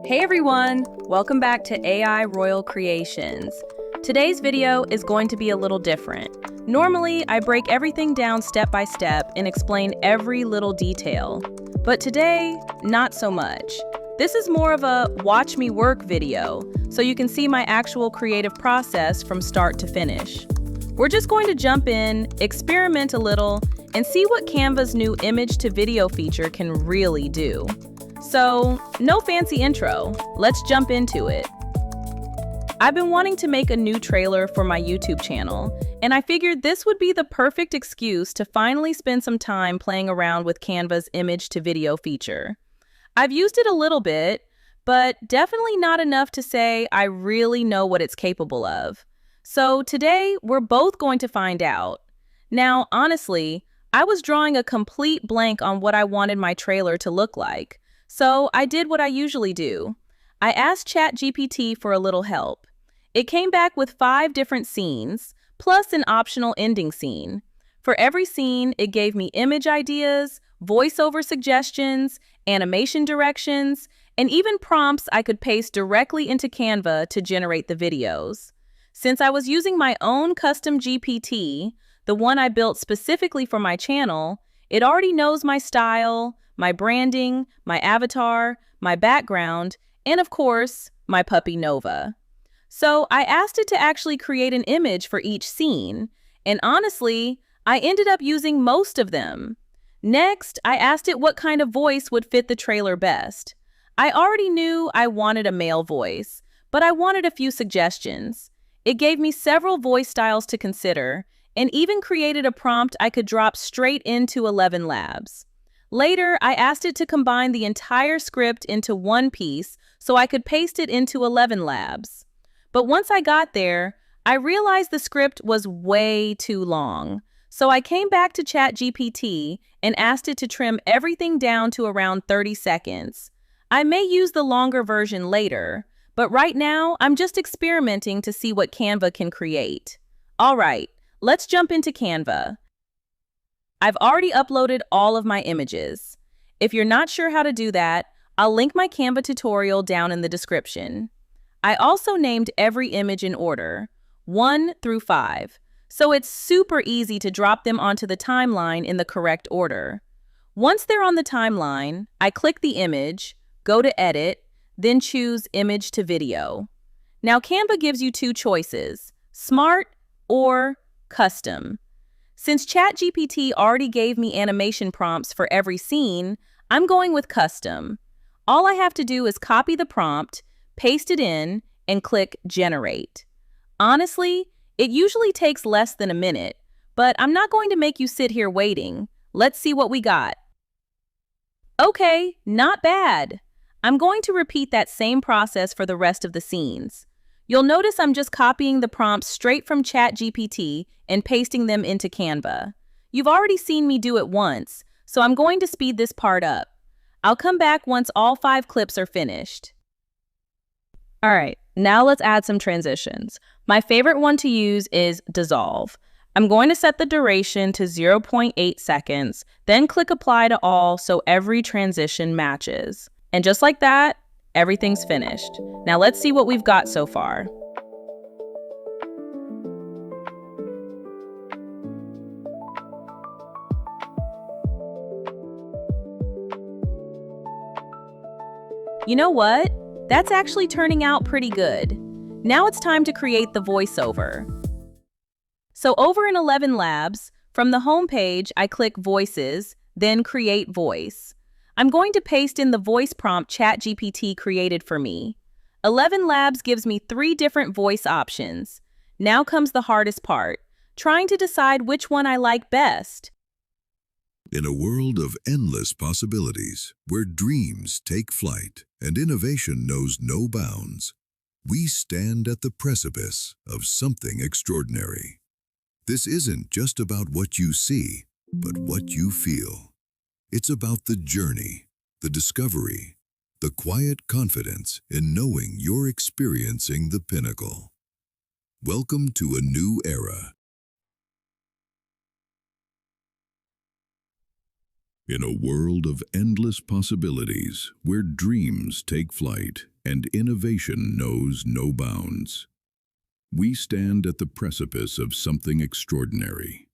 Hey everyone! Welcome back to AI Royal Creations. Today's video is going to be a little different. Normally, I break everything down step by step and explain every little detail. But today, not so much. This is more of a watch me work video, so you can see my actual creative process from start to finish. We're just going to jump in, experiment a little, and see what Canva's new image to video feature can really do. So, no fancy intro, let's jump into it. I've been wanting to make a new trailer for my YouTube channel, and I figured this would be the perfect excuse to finally spend some time playing around with Canva's image to video feature. I've used it a little bit, but definitely not enough to say I really know what it's capable of. So today, we're both going to find out. Now, honestly, I was drawing a complete blank on what I wanted my trailer to look like. So I did what I usually do. I asked ChatGPT for a little help. It came back with 5 different scenes, plus an optional ending scene. For every scene, it gave me image ideas, voiceover suggestions, animation directions, and even prompts I could paste directly into Canva to generate the videos. Since I was using my own custom GPT, the one I built specifically for my channel, it already knows my style, my branding, my avatar, my background, and of course, my puppy Nova. So I asked it to actually create an image for each scene, and honestly, I ended up using most of them. Next, I asked it what kind of voice would fit the trailer best. I already knew I wanted a male voice, but I wanted a few suggestions. It gave me several voice styles to consider, and even created a prompt I could drop straight into ElevenLabs. Later, I asked it to combine the entire script into one piece so I could paste it into ElevenLabs. But once I got there, I realized the script was way too long. So I came back to ChatGPT and asked it to trim everything down to around 30 seconds. I may use the longer version later, but right now I'm just experimenting to see what Canva can create. All right, let's jump into Canva. I've already uploaded all of my images. If you're not sure how to do that, I'll link my Canva tutorial down in the description. I also named every image in order, 1 through 5, so it's super easy to drop them onto the timeline in the correct order. Once they're on the timeline, I click the image, go to Edit, then choose Image to Video. Now Canva gives you 2 choices, Smart or Custom. Since ChatGPT already gave me animation prompts for every scene, I'm going with Custom. All I have to do is copy the prompt, paste it in, and click Generate. Honestly, it usually takes less than a minute, but I'm not going to make you sit here waiting. Let's see what we got. Okay, not bad. I'm going to repeat that same process for the rest of the scenes. You'll notice I'm just copying the prompts straight from ChatGPT and pasting them into Canva. You've already seen me do it once, so I'm going to speed this part up. I'll come back once all 5 clips are finished. All right, now let's add some transitions. My favorite one to use is Dissolve. I'm going to set the duration to 0.8 seconds, then click Apply to All so every transition matches. And just like that, everything's finished. Now let's see what we've got so far. You know what? That's actually turning out pretty good. Now it's time to create the voiceover. So over in ElevenLabs, from the home page, I click Voices, then Create Voice. I'm going to paste in the voice prompt ChatGPT created for me. ElevenLabs gives me 3 different voice options. Now comes the hardest part, trying to decide which one I like best. In a world of endless possibilities, where dreams take flight and innovation knows no bounds, we stand at the precipice of something extraordinary. This isn't just about what you see, but what you feel. It's about the journey, the discovery, the quiet confidence in knowing you're experiencing the pinnacle. Welcome to a new era. In a world of endless possibilities, where dreams take flight and innovation knows no bounds. We stand at the precipice of something extraordinary.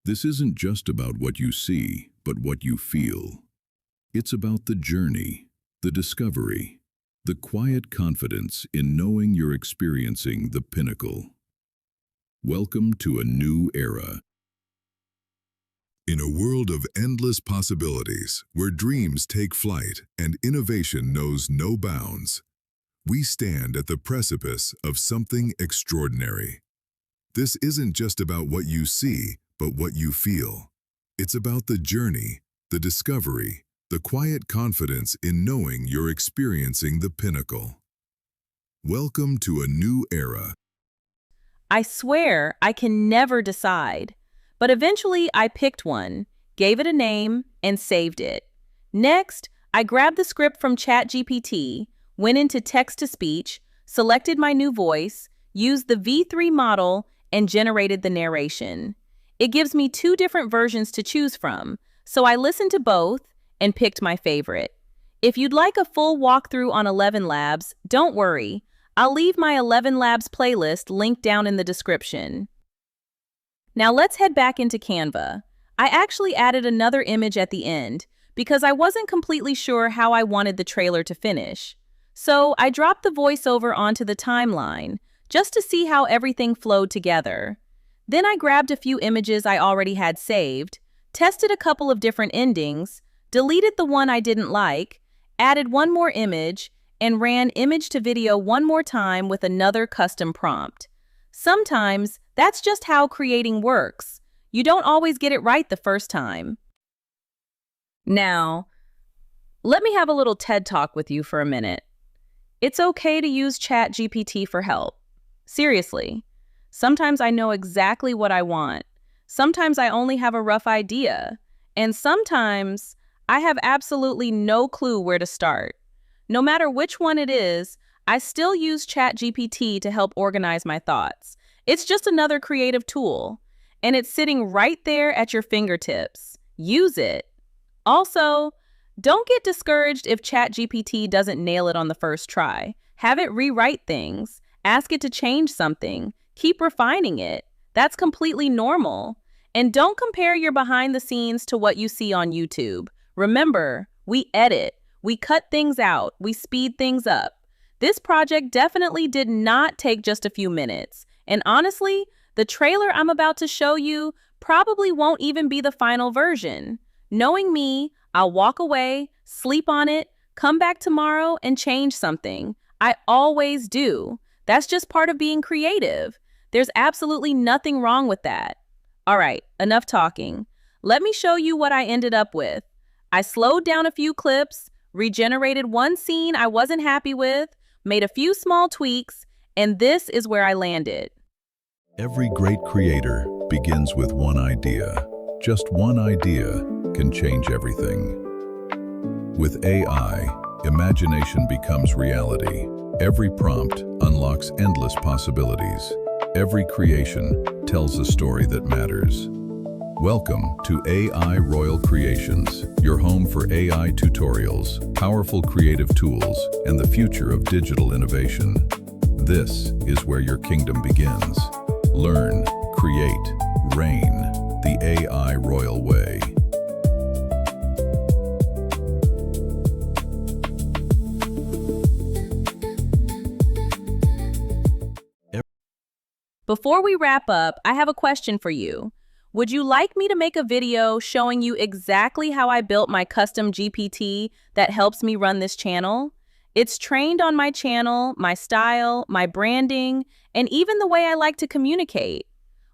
This isn't just about what you see, but what you feel. It's about the journey, the discovery, the quiet confidence in knowing you're experiencing the pinnacle. Welcome to a new era. In a world of endless possibilities, where dreams take flight and innovation knows no bounds, we stand at the precipice of something extraordinary. This isn't just about what you see, but what you feel. It's about the journey, the discovery, the quiet confidence in knowing you're experiencing the pinnacle. Welcome to a new era. I swear I can never decide. But eventually I picked one, gave it a name, and saved it. Next, I grabbed the script from ChatGPT, went into text-to-speech, selected my new voice, used the V3 model, and generated the narration. It gives me 2 different versions to choose from, so I listened to both and picked my favorite. If you'd like a full walkthrough on ElevenLabs, don't worry. I'll leave my ElevenLabs playlist linked down in the description. Now let's head back into Canva. I actually added another image at the end because I wasn't completely sure how I wanted the trailer to finish. So I dropped the voiceover onto the timeline just to see how everything flowed together. Then I grabbed a few images I already had saved, tested a couple of different endings, deleted the one I didn't like, added one more image, and ran image to video one more time with another custom prompt. Sometimes, that's just how creating works. You don't always get it right the first time. Now, let me have a little TED Talk with you for a minute. It's okay to use ChatGPT for help. Seriously. Sometimes I know exactly what I want. Sometimes I only have a rough idea. And sometimes I have absolutely no clue where to start. No matter which one it is, I still use ChatGPT to help organize my thoughts. It's just another creative tool, and it's sitting right there at your fingertips. Use it. Also, don't get discouraged if ChatGPT doesn't nail it on the first try. Have it rewrite things. Ask it to change something. Keep refining it. That's completely normal. And don't compare your behind the scenes to what you see on YouTube. Remember, we edit. We cut things out. We speed things up. This project definitely did not take just a few minutes. And honestly, the trailer I'm about to show you probably won't even be the final version. Knowing me, I'll walk away, sleep on it, come back tomorrow, and change something. I always do. That's just part of being creative. There's absolutely nothing wrong with that. All right, enough talking. Let me show you what I ended up with. I slowed down a few clips, regenerated one scene I wasn't happy with, made a few small tweaks, and this is where I landed. Every great creator begins with one idea. Just one idea can change everything. With AI, imagination becomes reality. Every prompt unlocks endless possibilities. Every creation tells a story that matters. Welcome to AI Royal Creations, your home for AI tutorials, powerful creative tools, and the future of digital innovation. This is where your kingdom begins. Learn, create, reign, the AI Royal way. Before we wrap up, I have a question for you. Would you like me to make a video showing you exactly how I built my custom GPT that helps me run this channel? It's trained on my channel, my style, my branding, and even the way I like to communicate.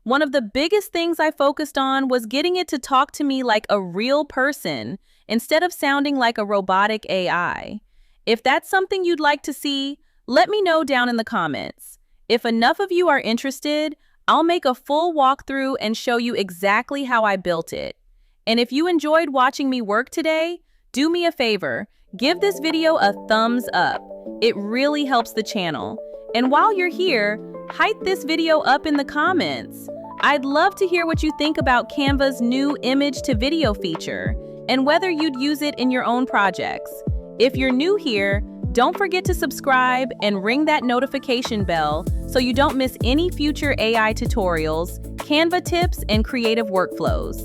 One of the biggest things I focused on was getting it to talk to me like a real person instead of sounding like a robotic AI. If that's something you'd like to see, let me know down in the comments. If enough of you are interested, I'll make a full walkthrough and show you exactly how I built it. And if you enjoyed watching me work today, do me a favor, give this video a thumbs up. It really helps the channel. And while you're here, hype this video up in the comments. I'd love to hear what you think about Canva's new image to video feature and whether you'd use it in your own projects. If you're new here, Don't forget to subscribe and ring that notification bell so you don't miss any future AI tutorials, Canva tips, and creative workflows.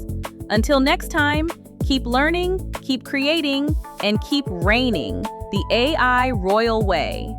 Until next time, keep learning, keep creating, and keep reigning the AI royal way.